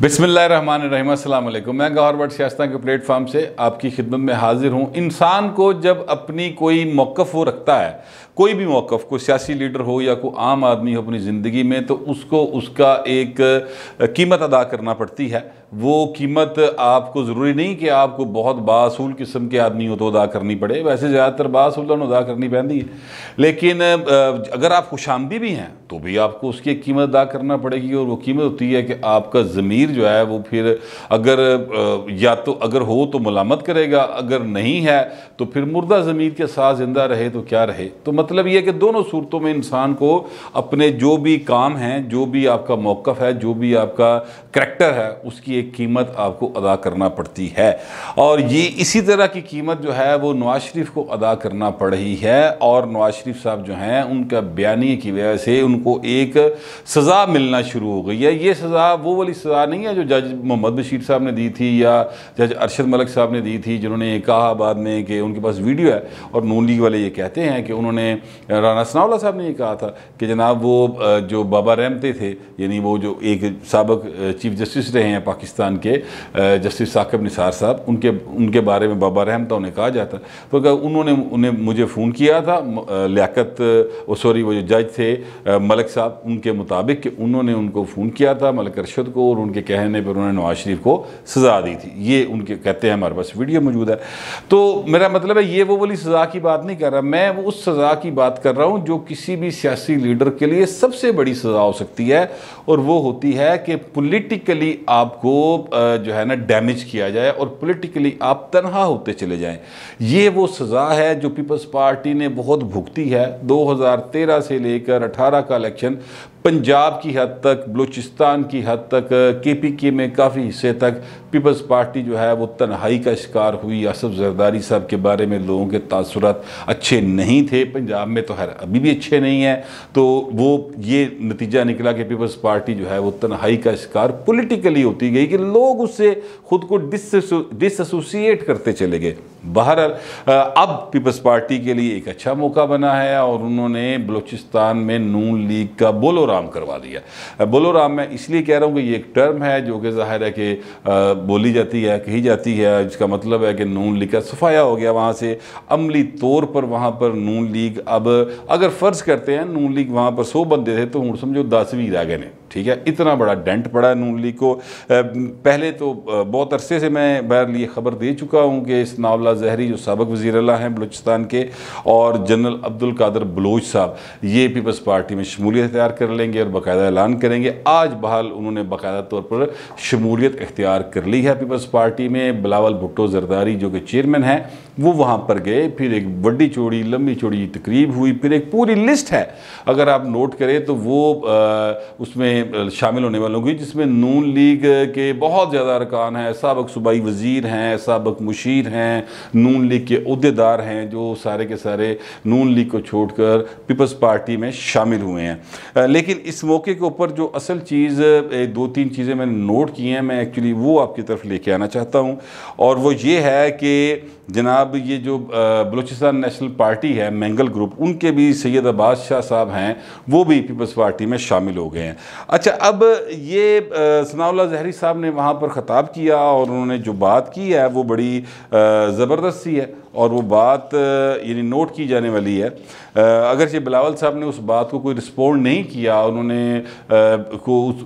बिस्मिल्लाहिर्रहमानिर्रहीम, अस्सलाम वालेकुम। मैं गौहर भट्ट सियासत के प्लेटफॉर्म से आपकी खिदमत में हाजिर हूँ। इंसान को जब अपनी कोई मौक़िफ़ वो रखता है, कोई भी मौक़िफ़, कोई सियासी लीडर हो या कोई आम आदमी हो अपनी ज़िंदगी में, तो उसको उसका एक कीमत अदा करना पड़ती है। वो कीमत आपको ज़रूरी नहीं कि आपको बहुत बासूल किस्म के आदमी हो तो अदा करनी पड़े, वैसे ज़्यादातर बासूल अदा करनी पैंदी है, लेकिन अगर आप खुशामदी भी हैं तो भी आपको उसकी एक कीमत अदा करना पड़ेगी। और वो कीमत होती है कि आपका ज़मीर जो है वो फिर अगर या तो अगर हो तो मलामत करेगा, अगर नहीं है तो फिर मुर्दा ज़मीर के साथ ज़िंदा रहे तो क्या रहे। तो मतलब ये कि दोनों सूरतों में इंसान को अपने जो भी काम हैं, जो भी आपका मौक़िफ़ है, जो भी आपका करैक्टर है, उसकी एक कीमत आपको अदा करना पड़ती है। और ये इसी तरह की कीमत जो है वो नवाज शरीफ को अदा करना पड़ रही है। और नवाज शरीफ साहब जो हैं उनका बयानी की वजह से उनको एक सज़ा मिलना शुरू हो गई है। ये सज़ा वो वाली सज़ा नहीं है जो जज मोहम्मद बशीर साहब ने दी थी या जज अरशद मलिक साहब ने दी थी, जिन्होंने ये कहा बाद में कि उनके पास वीडियो है और नून लीग वाले ये कहते हैं कि उन्होंने, राना सनाउल्लाह साहब ने ये कहा था कि जनाब वो जो बाबा रहमते थे, यानी वो जो एक साबिक चीफ जस्टिस रहे हैं पाकिस्तान के, जस्टिस साकिब निसार साहब, उनके बारे में बाबा रहमता उन्हें कहा जाता। तो उन्हें मुझे फ़ोन किया था लियाकत, वो जो जज थे मलिक साहब, उनके मुताबिक कि उन्होंने उनको फ़ोन किया था मलिक अरशद को, और उनके कहने पर उन्होंने नवाज शरीफ को सज़ा दी थी। ये उनके कहते हैं, हमारे पास वीडियो मौजूद है। तो मेरा मतलब है ये वो वाली सज़ा की बात नहीं कर रहा, मैं वो उस सज़ा की बात कर रहा हूँ जो किसी भी सियासी लीडर के लिए सबसे बड़ी सज़ा हो सकती है, और वो होती है कि पॉलिटिकली आपको जो है ना डैमेज किया जाए और पॉलिटिकली आप तनहा होते चले जाएं। ये वो सज़ा है जो पीपल्स पार्टी ने बहुत भुगती है। 2013 से लेकर 18 का इलेक्शन, पंजाब की हद तक, बलूचिस्तान की हद तक, KPK में काफ़ी हिस्से तक पीपल्स पार्टी जो है वो तन्हाई का शिकार हुई। असफ जरदारी साहब के बारे में लोगों के तासुरात अच्छे नहीं थे, पंजाब में तो खैर अभी भी अच्छे नहीं हैं। तो वो ये नतीजा निकला कि पीपल्स पार्टी जो है वो तन्हाई का शिकार पॉलिटिकली होती गई कि लोग उससे ख़ुद को डिसएसोसिएट करते चले गए। बहरहाल अब पीपल्स पार्टी के लिए एक अच्छा मौका बना है और उन्होंने बलूचिस्तान में नून लीग का बोलो राम करवा दिया। बोलो राम मैं इसलिए कह रहा हूँ कि ये एक टर्म है जो कि ज़ाहिर है कि बोली जाती है, कही जाती है, जिसका मतलब है कि नून लीग का सफाया हो गया वहाँ से। अमली तौर पर वहाँ पर नून लीग, अब अगर फ़र्ज़ करते हैं नून लीग वहाँ पर 100 बंदे थे तो हूँ समझो 10 भी रह गए ने, ठीक है। इतना बड़ा डेंट पड़ा है नून लीग को। पहले तो बहुत अरसे से मैं बहरहाल ये ख़बर दे चुका हूँ कि सनाउल्लाह ज़हरी जो साबिक़ वज़ीर आला हैं बलूचिस्तान के, और जनरल अब्दुल कादिर बलोच साहब, ये पीपल्स पार्टी में शमूलियत इख्तियार कर लेंगे और बाकायदा ऐलान करेंगे। आज बहाल उन्होंने बाकायदा तौर पर शमूलियत इख्तियार कर ली है पीपल्स पार्टी में। बिलावल भुट्टो जरदारी जो कि चेयरमैन हैं वो वहाँ पर गए, फिर एक बड़ी चौड़ी लंबी चौड़ी तकरीब हुई, फिर एक पूरी लिस्ट है, अगर आप नोट करें तो वो उसमें शामिल होने वालों की, जिसमें नून लीग के बहुत ज़्यादा अरकान हैं, साबिक़ सूबाई वज़ीर हैं, साबिक़ मुशीर हैं, नून लीग के ओहदेदार हैं, जो सारे के सारे नून लीग को छोड़कर पीपल्स पार्टी में शामिल हुए हैं। लेकिन इस मौके के ऊपर जो असल चीज़, 2-3 चीज़ें मैंने नोट की हैं, मैं एक्चुअली वो आपकी तरफ लेके आना चाहता हूँ। और वो ये है कि जनाब ये जो बलूचिस्तान नेशनल पार्टी है, मैंगल ग्रुप, उनके भी सैयद अब्बास शाह साहब हैं, वो भी पीपल्स पार्टी में शामिल हो गए हैं। अच्छा, अब ये सनाउल्लाह ज़हरी साहब ने वहाँ पर ख़ताब किया और उन्होंने जो बात की है वो बड़ी ज़बरदस्त सी है और वो बात यानी नोट की जाने वाली है। अगरचे बिलावल साहब ने उस बात को कोई रिस्पॉन्ड नहीं किया, उन्होंने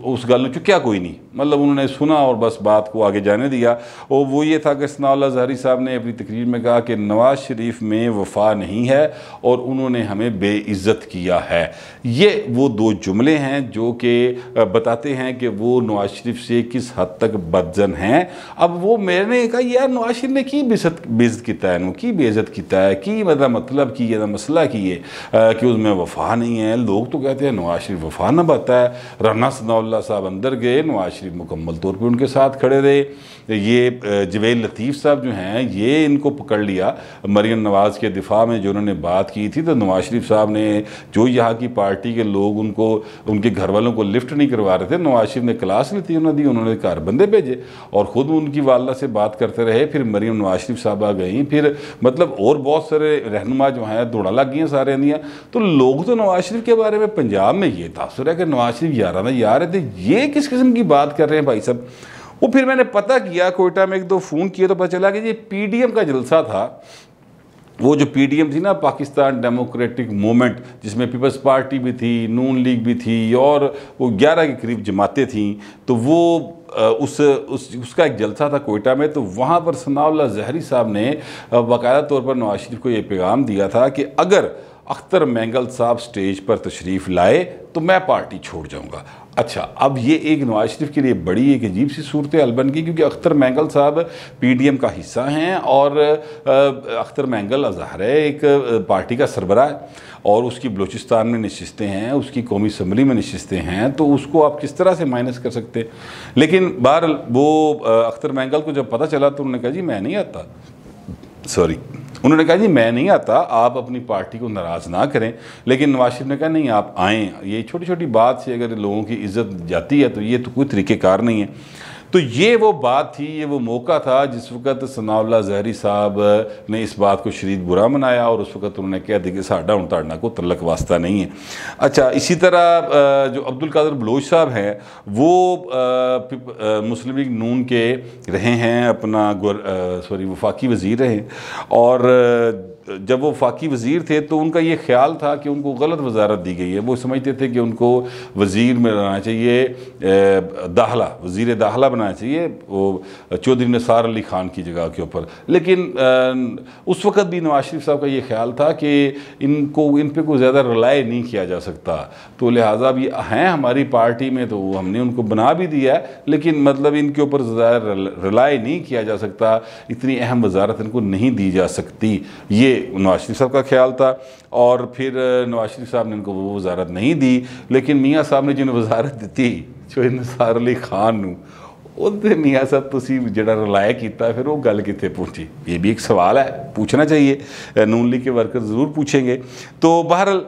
उस गल में चुक्या कोई नहीं, मतलब उन्होंने सुना और बस बात को आगे जाने दिया। और वो ये था कि सनाउल्लाह ज़हरी साहब ने अपनी तकरीर में कहा कि नवाज शरीफ में वफा नहीं है और उन्होंने हमें बेइज्जत किया है। ये वो 2 जुमले हैं जो कि बताते हैं कि वो नवाज शरीफ से किस हद तक बदजन हैं। अब वो मैंने कहा यार नवाज शरीफ ने की बेइज्जत किया है, की बेइज्जत किया है, की मतलब की ये मसला की है कि उसमें वफा नहीं है। लोग तो कहते हैं नवाज शरीफ वफा न बाता है। राना सनाउल्लाह साहब अंदर गए, नवाज शरीफ मुकम्मल तौर पर उनके साथ खड़े रहे। ये जवेद लतीफ़ साहब जो हैं ये इनको पकड़ लिया मरीम नवाज़ के दिफा में जो उन्होंने बात की थी। तो नवाज शरीफ साहब ने, जो यहाँ की पार्टी के लोग उनको, उनके घर वालों को लिफ्ट नहीं करवा रहे थे, नवाज शरीफ ने क्लास ली थी उन्होंने घर बंदे भेजे और ख़ुद उनकी वालदा से बात करते रहे। फिर मरीम नवाज शरीफ साहबा गई, फिर मतलब और बहुत सारे रहनुमा जो हैं दौड़ा लग गई हैं सारे इंदियाँ। तो लोग तो नवाज शरीफ के बारे में पंजाब में ये तासुर है कि नवाज शरीफ याराना यार है, तो ये किस किस्म की बात कर रहे हैं भाई साहब। वो फिर मैंने पता किया, कोयटा में एक दो फ़ोन किए तो पता चला कि ये PDM का जलसा था। वो जो PDM थी ना, पाकिस्तान डेमोक्रेटिक मूवमेंट, जिसमें पीपल्स पार्टी भी थी, नून लीग भी थी और वो 11 के करीब जमातें थीं, तो वो उसका एक जलसा था कोयटा में। तो वहाँ पर सनाउल्लाह ज़हरी साहब ने बाकायदा तौर पर नवाज शरीफ को ये पैगाम दिया था कि अगर अख्तर मैंगल साहब स्टेज पर तशरीफ़ लाए तो मैं पार्टी छोड़ जाऊँगा। अच्छा, अब ये एक नवाज शरीफ के लिए बड़ी एक अजीब सी सूरत हाल बन गई, क्योंकि अख्तर मैंगल साहब PDM का हिस्सा हैं और अख्तर मैंगल अज़हर है एक पार्टी का सरबराह है और उसकी बलूचिस्तान में नशिस्तें हैं, उसकी कौमी असम्बली में नशिस्तें हैं, तो उसको आप किस तरह से माइनस कर सकते हैं। लेकिन बहरहाल वो अख्तर मैंगल को जब पता चला तो उन्होंने कहा जी मैं नहीं आता, उन्होंने कहा जी मैं नहीं आता, आप अपनी पार्टी को नाराज़ ना करें। लेकिन नवाज शरीफ ने कहा नहीं आप आएँ। ये छोटी छोटी बात से अगर लोगों की इज़्ज़त जाती है तो ये तो कोई तरीक़ेकार नहीं है। तो ये वो बात थी, ये वो मौका था जिस वक़्त सनाउल्लाह ज़हरी साहब ने इस बात को शदीद बुरा मनाया और उस वक़्त उन्होंने कह दिया कि साडा हुण ताड़ना को तल्लक वास्ता नहीं है। अच्छा, इसी तरह जो अब्दुल कादिर बलोच साहब हैं वो मुस्लिम लीग नून के रहे हैं, अपना वफाकी वज़ीर रहे और जब वो वफाकी वज़ीर थे तो उनका ये ख्याल था कि उनको गलत वजारत दी गई है। वो समझते थे कि उनको वज़ीर में बनाना चाहिए दाखिला, वज़ीर दाखिला बनाना चाहिए वो चौधरी निसार अली ख़ान की जगह के ऊपर। लेकिन उस वक़्त भी नवाज शरीफ साहब का ये ख्याल था कि इन पर कोई ज़्यादा रिलाय नहीं किया जा सकता, तो लिहाजा भी हैं हमारी पार्टी में तो हमने उनको बना भी दिया है, लेकिन मतलब इनके ऊपर ज़्यादा रिलाय नहीं किया जा सकता, इतनी अहम वजारत इनको नहीं दी जा सकती, ये नवाज शरीफ साहब का ख्याल था। और फिर नवाज शरीफ साहब ने इनको वो वजारत नहीं दी, लेकिन मियाँ साहब ने जिन्हें वजारत दी जो निसार अली खान नूं, ਉਹਦੇ मियाँ साहब ਤੁਸੀਂ ਜਿਹੜਾ ਰਿਲਾय ਕੀਤਾ फिर वो गल कितने पहुँची, ये भी एक सवाल है, पूछना चाहिए, नून लीग के वर्कर ज़रूर पूछेंगे। तो बहरहाल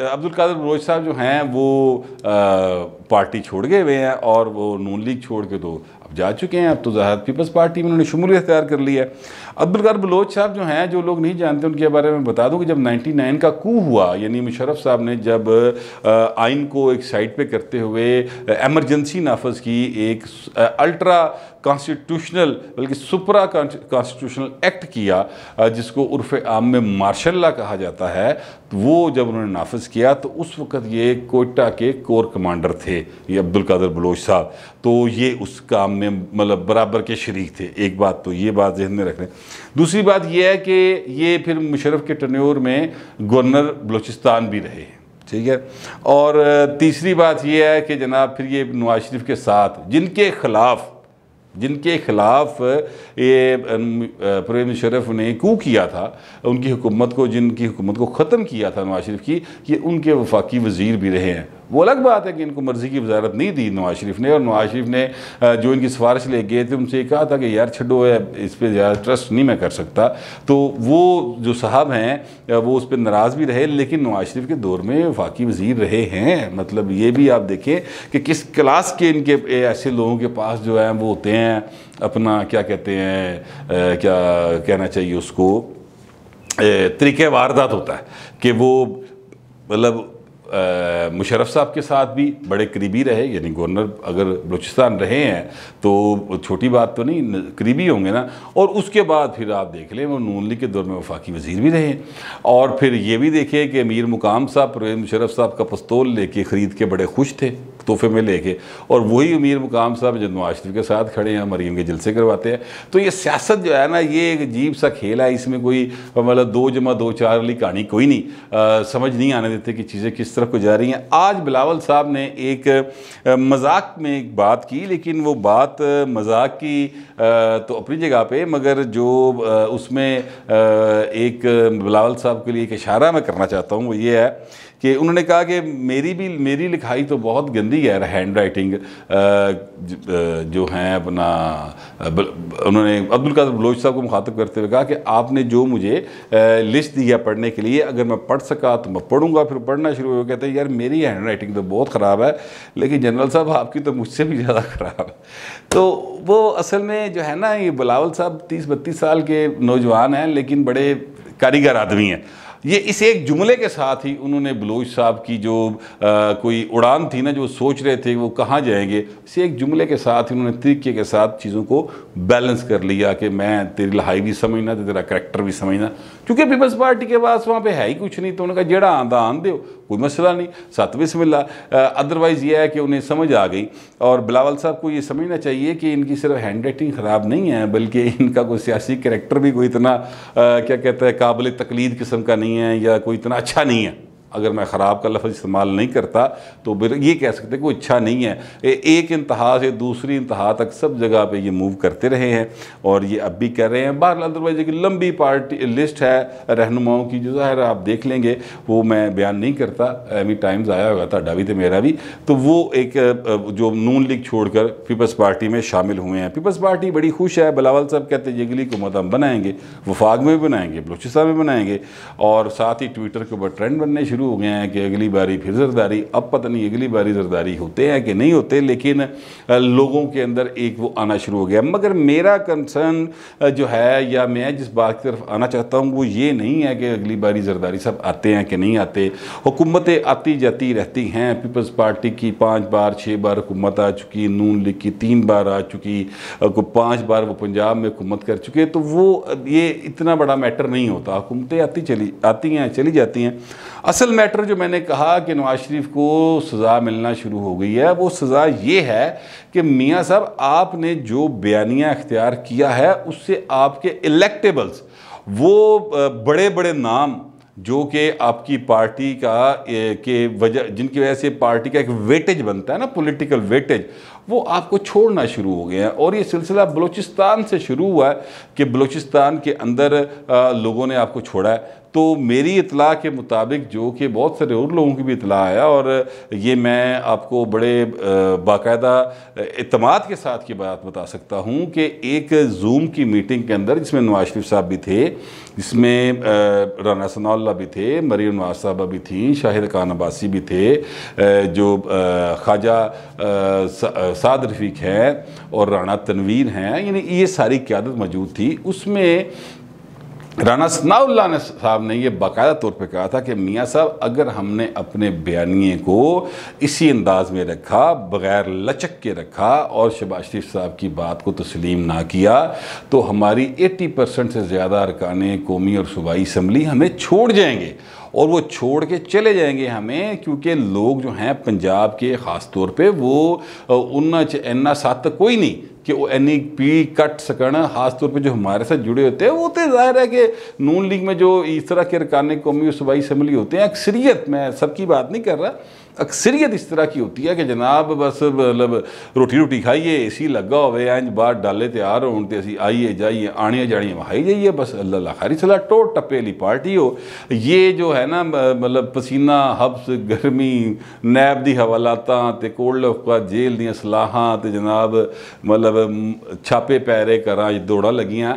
अब्दुल कादिर बलोच साहब जो हैं वो पार्टी छोड़ गए हुए हैं और वो नून लीग छोड़ के तो अब जा चुके हैं, अब तो ज़ाहिर पीपल्स पार्टी में उन्होंने शमूलियत इख्तियार कर ली है। अब्दुल कादिर बलोच साहब जो हैं, जो लोग नहीं जानते उनके बारे में बता दूं कि जब 99 का कू हुआ, यानी मुशर्रफ साहब ने जब आइन को एक साइड पे करते हुए एमरजेंसी नाफज की, एक अल्ट्रा कॉन्स्टिट्यूशनल बल्कि सुपरा कॉन्स्टिट्यूशनल एक्ट किया जिसको उर्फ़ आम में मार्शल लॉ कहा जाता है, तो वो जब उन्होंने नाफज किया तो उस वक़्त ये कोयटा के कोर कमांडर थे, ये अब्दुल कादिर बलोच साहब, तो ये उस काम में मतलब बराबर के शरीक थे। एक बात तो ये बात ज़हन में रखना। दूसरी बात यह है कि ये फिर मुशर्रफ के टर्न्योर में गवर्नर बलूचिस्तान भी रहे, ठीक है। और तीसरी बात यह है कि जनाब फिर ये नवाज शरीफ के साथ जिनके ख़िलाफ़ ये परवेज़ मुशर्रफ ने कू किया था, उनकी हुकूमत को, जिनकी हुकूमत को ख़त्म किया था नवाज शरीफ की, ये उनके वफाकी वज़ीर भी रहे हैं। वो अलग बात है कि इनको मर्ज़ी की वजारत नहीं दी नवाज शरीफ ने, और नवाज शरीफ ने जो इनकी सिफारिश ले गए थे उनसे कहा था कि यार छड़ो है, इस पर ज़्यादा ट्रस्ट नहीं मैं कर सकता। तो वो जो साहब हैं वो उस पर नाराज़ भी रहे, लेकिन नवाज शरीफ के दौर में वफाकी वज़ीर रहे हैं। मतलब ये भी आप देखें कि किस क्लास के इनके ऐसे लोगों के पास जो है वो होते हैं, अपना क्या कहते हैं, क्या कहना चाहिए उसको, तरीक़े वारदात होता है कि वो मतलब मुशर्रफ साहब के साथ भी बड़े करीबी रहे, यानी गवर्नर अगर बलूचिस्तान रहे हैं तो छोटी बात तो नहीं, करीबी होंगे ना। और उसके बाद फिर आप देख लें वो नून लीग के दौर में वफाकी वज़ीर भी रहे। और फिर ये भी देखें कि अमीर मुकाम साहब परवेज़ मुशर्रफ साहब का पिस्तौल लेके ख़रीद के बड़े खुश थे तोहफे में लेके, और वही अमीर मुकाम साहब जो नवाज शरीफ के साथ खड़े हैं, मरीम के जलसे करवाते हैं। तो ये सियासत जो है ना, ये एक अजीब सा खेल है, इसमें कोई मतलब 2 + 2 4 वाली कहानी कोई नहीं, समझ नहीं आने देते कि चीज़ें किस तरफ को जा रही हैं। आज बिलावल साहब ने एक मजाक में एक बात की, लेकिन वो बात मजाक की तो अपनी जगह पे, मगर जो उसमें एक बिलावल साहब के लिए एक इशारा मैं करना चाहता हूँ वो ये है कि उन्होंने कहा कि मेरी लिखाई तो बहुत गंदी है, हैंड राइटिंग जो हैं अपना, उन्होंने अब्दुल कादिर बलोच साहब को मुखातब करते हुए कहा कि आपने जो मुझे लिस्ट दिया पढ़ने के लिए, अगर मैं पढ़ सका तो मैं पढ़ूंगा। फिर पढ़ना शुरू हो, कहते हैं यार मेरी हैंड राइटिंग तो बहुत ख़राब है, लेकिन जनरल साहब आपकी तो मुझसे भी ज़्यादा ख़राब है। तो वो असल में जो है ना, ये बिलावल साहब 30-32 साल के नौजवान हैं, लेकिन बड़े कारीगर आदमी हैं। ये इस एक जुमले के साथ ही उन्होंने बलोच साहब की जो कोई उड़ान थी ना, जो सोच रहे थे वो कहाँ जाएंगे, इस एक जुमले के साथ ही उन्होंने तरीके के साथ चीज़ों को बैलेंस कर लिया कि मैं तेरी लहाई भी समझना तो तेरा करैक्टर भी समझना। क्योंकि पीपल्स पार्टी के पास वहाँ पे है ही कुछ नहीं, तो उन्होंने कहा जेड़ा आंदा आन दो, कोई मसला नहीं, साथ बिस्मिल्लाह। अदरवाइज़ ये है कि उन्हें समझ आ गई। और बिलावल साहब को ये समझना चाहिए कि इनकी सिर्फ हैंड राइटिंग ख़राब नहीं है, बल्कि इनका कोई सियासी करैक्टर भी कोई इतना क्या कहते हैं काबिल तकलीद किस्म का नहीं है, या कोई इतना अच्छा नहीं है। अगर मैं ख़राब का लफ्ज़ इस्तेमाल नहीं करता तो फिर ये कह सकते कोई अच्छा नहीं है। एक इंतहा से दूसरी इंतहा तक सब जगह पे ये मूव करते रहे हैं और ये अब भी कर रहे हैं। बहरहाल अदरवाइज एक लंबी पार्टी लिस्ट है रहनुमाओं की, जो ज़ाहिर आप देख लेंगे, वो मैं बयान नहीं करता, एमी टाइम्स आया होगा ਤੁਹਾਡਾ भी तो मेरा भी। तो वो एक जो नून लीग छोड़कर पीपल्स पार्टी में शामिल हुए हैं। पीपल्स पार्टी बड़ी खुश है। बिलावल साहब कहते हैं ये अगली हुकूमत हम बनाएंगे, वफाक में भी बनाएंगे, बलूचिस्तान में बनाएंगे, और साथ ही ट्विटर के ऊपर ट्रेंड बनने शुरू हो गए हैं कि अगली बारी फिर जरदारी। अब पता नहीं अगली बारी जरदारी होते हैं कि नहीं होते, लेकिन लोगों के अंदर एक वो आना शुरू हो गया। मगर मेरा कंसर्न जो है, या मैं जिस बात की तरफ आना चाहता हूँ, वो ये नहीं है कि अगली बारी जरदारी साहब आते हैं कि नहीं आते। हुकूमतें आती जाती रहती हैं। पीपल्स पार्टी की 5 बार 6 बार हुकूमत आ चुकी, नून लीग की 3 बार आ चुकी, 5 बार वो पंजाब में हुकूमत कर चुके। तो वो ये इतना बड़ा मैटर नहीं होता, हुकूमतें आती हैं चली जाती हैं। असल मैटर जो मैंने कहा कि नवाज शरीफ को सज़ा मिलना शुरू हो गई है, वो सज़ा ये है कि मियाँ साहब आपने जो बयानिया इख्तियार किया है, उससे आपके इलेक्टेबल्स, वो बड़े बड़े नाम जो कि आपकी पार्टी का के वजह, जिनकी वजह से पार्टी का एक वेटेज बनता है ना, पॉलिटिकल वेटेज, वो आपको छोड़ना शुरू हो गए हैं। और ये सिलसिला बलूचिस्तान से शुरू हुआ है कि बलूचिस्तान के अंदर लोगों ने आपको छोड़ा है। तो मेरी इतला के मुताबिक, जो कि बहुत सारे और लोगों की भी इतला है, और ये मैं आपको बड़े बाकायदा इत्मीनान के साथ की बात बता सकता हूँ कि एक जूम की मीटिंग के अंदर, जिसमें नवाज शरीफ साहब भी थे, जिसमें राना सनाउल्लाह भी थे, मरीम नवाज साहबा भी थी, शाहिद खान अब्बासी भी थे, जो ख्वाजा साद रफ़ीक हैं और राना तनवीर हैं, यानी ये सारी क़यादत मौजूद थी। उसमें राना सनाउल्लाह साहब ने ये बाकायदा तौर पे कहा था कि मियाँ साहब, अगर हमने अपने बयानिए को इसी अंदाज में रखा, बग़ैर लचक के रखा, और शहबाज शरीफ साहब की बात को तस्लीम ना किया, तो हमारी 80% से ज़्यादा अरकान कौमी और सूबाई असम्बली हमें छोड़ जाएंगे, और वो छोड़ के चले जाएंगे हमें, क्योंकि लोग जो हैं पंजाब के ख़ास तौर पे, वो उन्ना इन्ना साथ कोई नहीं कि वो एनी पी कट सकन। ख़ास तौर पे जो हमारे साथ जुड़े होते हैं, वो तो ज़ाहिर है कि नून लीग में जो इस तरह के अरकान कौमी और सूबाई असम्बली होते हैं, अक्सरियत, मैं सबकी बात नहीं कर रहा, अक्सरियत इस तरह की होती है कि जनाब बस मतलब रोटी खाइए, एसी लगा होवे, इंज बाहर डाले तैयार होने ते असी आइए जाइए, आनिया जानिया वहाई जाइए, बस अल्लाह खैरी सलाह, टोट टप्पे वाली पार्टी हो। ये जो है ना, मतलब पसीना, हब्स, गर्मी, नैब दी हवालातां ते कोल्ड लफका जेल दियां सलाहां ते जनाब मतलब छापे पैरे करां दौड़ा लगियां,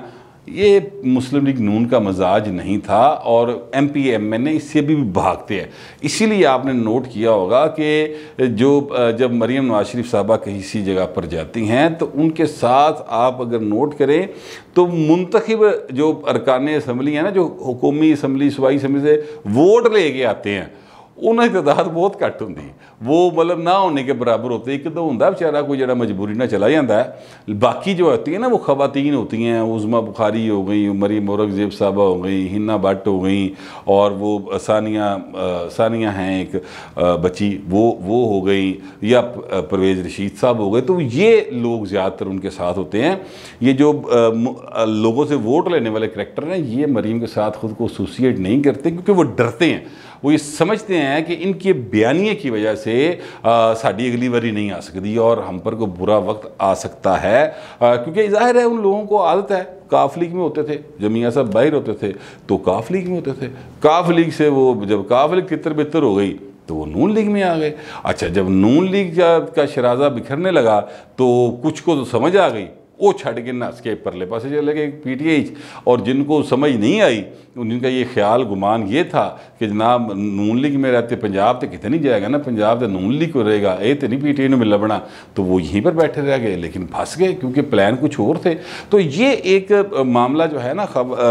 ये मुस्लिम लीग नून का मजाज नहीं था। और MPMN इससे भी भागते हैं। इसीलिए आपने नोट किया होगा कि जो जब मरीम नवाज शरीफ साहबा किसी जगह पर जाती हैं, तो उनके साथ आप अगर नोट करें तो मुंतखब जो अरकान असम्बली हैं ना, जो हुकूमी असम्बली सूबाई असम्बली से वोट लेके आते हैं, उन्होंने तादाद बहुत घट होंगी, वो मतलब ना होने के बराबर होते। एक तो होंगे बेचारा कोई जरा मजबूरी ना चला जाता है। बाकी जो होती है ना, वो खवातीन होती हैं, उज़मा बुखारी हो गई, मरीम औरंगज़ेब साहबा हो गई, हिना भट्ट हो गई, और वो सानिया हैं एक बच्ची, वो हो गई, या परवेज़ रशीद साहब हो गए। तो ये लोग ज़्यादातर उनके साथ होते हैं। ये जो लोगों से वोट लेने वाले करैक्टर हैं, ये मरीम के साथ ख़ुद को एसोसिएट नहीं करते, क्योंकि वो डरते हैं। वो ये समझते हैं कि इनके बयानिए की वजह से साड़ी अगली बारी नहीं आ सकती और हम पर कोई बुरा वक्त आ सकता है, क्योंकि ज़ाहिर है उन लोगों को आदत है, काफ लीग में होते थे, जब मियाँ साहब बाहर होते थे तो काफ लीग में होते थे, काफ लीग से वो जब काफ लीग तितर बितर हो गई तो वो नून लीग में आ गए। अच्छा, जब नून लीग का शराजा बिखरने लगा तो कुछ को तो समझ आ गई, वो छड़ के नस के परले पासे चले गए पीटीआई, और जिनको समझ नहीं आई जिनका ये ख्याल गुमान ये था कि जनाब नून लीग में रहते पंजाब तो कितने नहीं जाएगा ना, पंजाब तो नून लीग को रहेगा, ये तो नहीं पीटीआई में लबना, तो वो यहीं पर बैठे रह गए, लेकिन फंस गए क्योंकि प्लान कुछ और थे। तो ये एक मामला जो है ना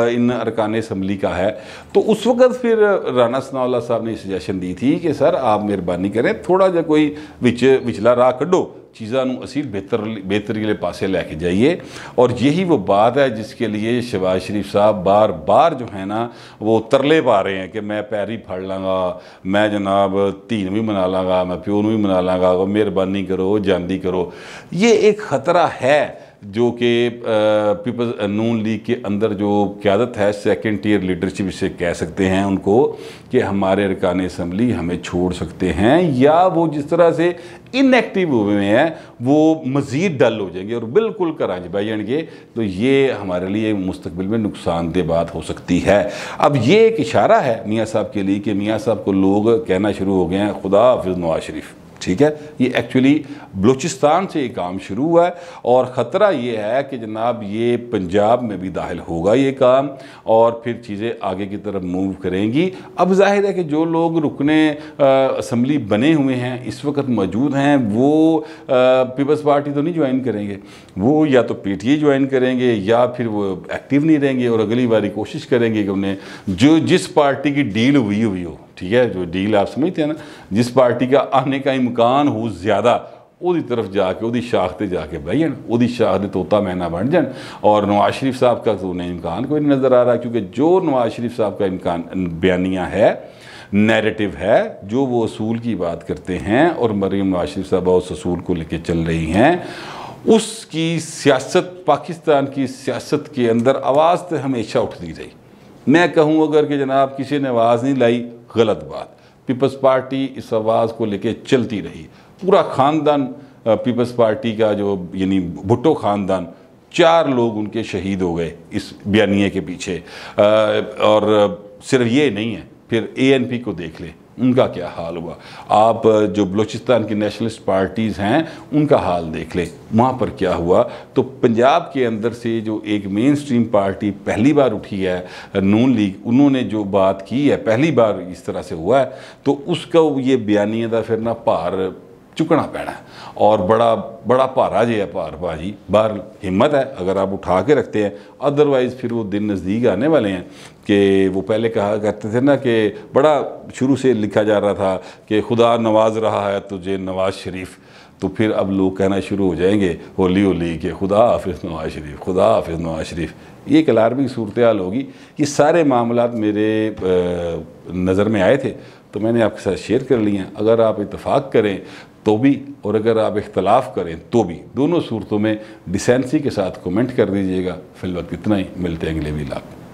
इन अरकान असम्बली का है। तो उस वक़्त फिर राना सनाउल्लाह साहब ने सजेशन दी थी कि सर आप मेहरबानी करें थोड़ा जा कोई विचला राह कड्डो, चीज़ों को असील बेहतरी के पासे लैके जाइए। और यही वो बात है जिसके लिए शहबाज शरीफ साहब बार बार जो है ना वो तरले पा रहे हैं कि मैं पैरी फड़ लाँगा, मैं जनाब धीन भी मना लाँगा, मैं प्यो भी मना लाँगा, मेहरबानी करो जांदी करो। ये एक ख़तरा है जो कि पीपल्स नून लीग के अंदर जो क़यादत है, सेकंड टियर लीडरशिप इसे कह सकते हैं उनको, कि हमारे अरकान असम्बली हमें छोड़ सकते हैं, या वो जिस तरह से इनएक्टिव हुए हैं वो मज़ीद डल हो जाएंगे और बिल्कुल करांज बह जाएंगे। तो ये हमारे लिए मुस्तकबिल में नुकसानदेह बात हो सकती है। अब ये एक इशारा है मियाँ साहब के लिए कि मियाँ साहब को लोग कहना शुरू हो गए हैं खुदा हाफिज़ नवाज शरीफ। ठीक है, ये एक्चुअली बलूचिस्तान से ये काम शुरू हुआ है और ख़तरा ये है कि जनाब ये पंजाब में भी दाखिल होगा ये काम और फिर चीज़ें आगे की तरफ मूव करेंगी। अब जाहिर है कि जो लोग रुकने असम्बली बने हुए हैं इस वक्त मौजूद हैं वो पीपल्स पार्टी तो नहीं ज्वाइन करेंगे, वो या तो पीटीआई ज्वाइन करेंगे या फिर वो एक्टिव नहीं रहेंगे और अगली बारी कोशिश करेंगे कि उन्हें जो जिस पार्टी की डील हुई हो, ठीक है, जो डील आप समझते हैं ना, जिस पार्टी का आने का इम्कान हो ज़्यादा उदी तरफ जाके उदी शाख ते जाके बह जान, उदी शाख दे तोता मैना बन जान। और नवाज शरीफ साहब का तो उन्हें इम्कान कोई नहीं नज़र आ रहा, क्योंकि जो नवाज शरीफ साहब का इम्कान बयानिया है, नैरेटिव है, जो वो असूल की बात करते हैं और मरीम नवाज शरीफ साहब उस असूल को लेके चल रही हैं, उसकी सियासत पाकिस्तान की सियासत के अंदर आवाज़ तो हमेशा उठती रही। मैं कहूँ अगर कि जनाब किसी ने आवाज़ नहीं लाई, गलत बात, पीपल्स पार्टी इस आवाज़ को लेके चलती रही। पूरा ख़ानदान पीपल्स पार्टी का जो यानी भुट्टो ख़ानदान, 4 लोग उनके शहीद हो गए इस बयानिए के पीछे। और सिर्फ ये नहीं है, फिर ANP को देख लें उनका क्या हाल हुआ, आप जो बलूचिस्तान की नेशनलिस्ट पार्टीज़ हैं उनका हाल देख लें वहाँ पर क्या हुआ। तो पंजाब के अंदर से जो एक मेन स्ट्रीम पार्टी पहली बार उठी है नून लीग, उन्होंने जो बात की है पहली बार इस तरह से हुआ है, तो उसका ये बयानिया का फिर ना भार चुकना पैना है और बड़ा भारा जे है भार भाजी। बार हिम्मत है अगर आप उठा के रखते हैं, अदरवाइज़ फिर वो दिन नज़दीक आने वाले हैं कि वो पहले कहा करते थे ना कि बड़ा शुरू से लिखा जा रहा था कि खुदा नवाज रहा है तुझे नवाज शरीफ, तो फिर अब लोग कहना शुरू हो जाएंगे होली होली के खुदा हाफिज़ नवाज शरीफ, खुदा हाफिज़ नवाज शरीफ। ये एक अलार्मिंग सूरत हाल होगी। ये सारे मामलात मेरे नज़र में आए थे तो मैंने आपके साथ शेयर कर लिए हैं। अगर आप इत्तेफाक करें तो भी और अगर आप इख्तलाफ करें तो भी, दोनों सूरतों में डिसेंसी के साथ कमेंट कर दीजिएगा। फिलहाल इतना ही, मिलते हैं अगले व्लॉग।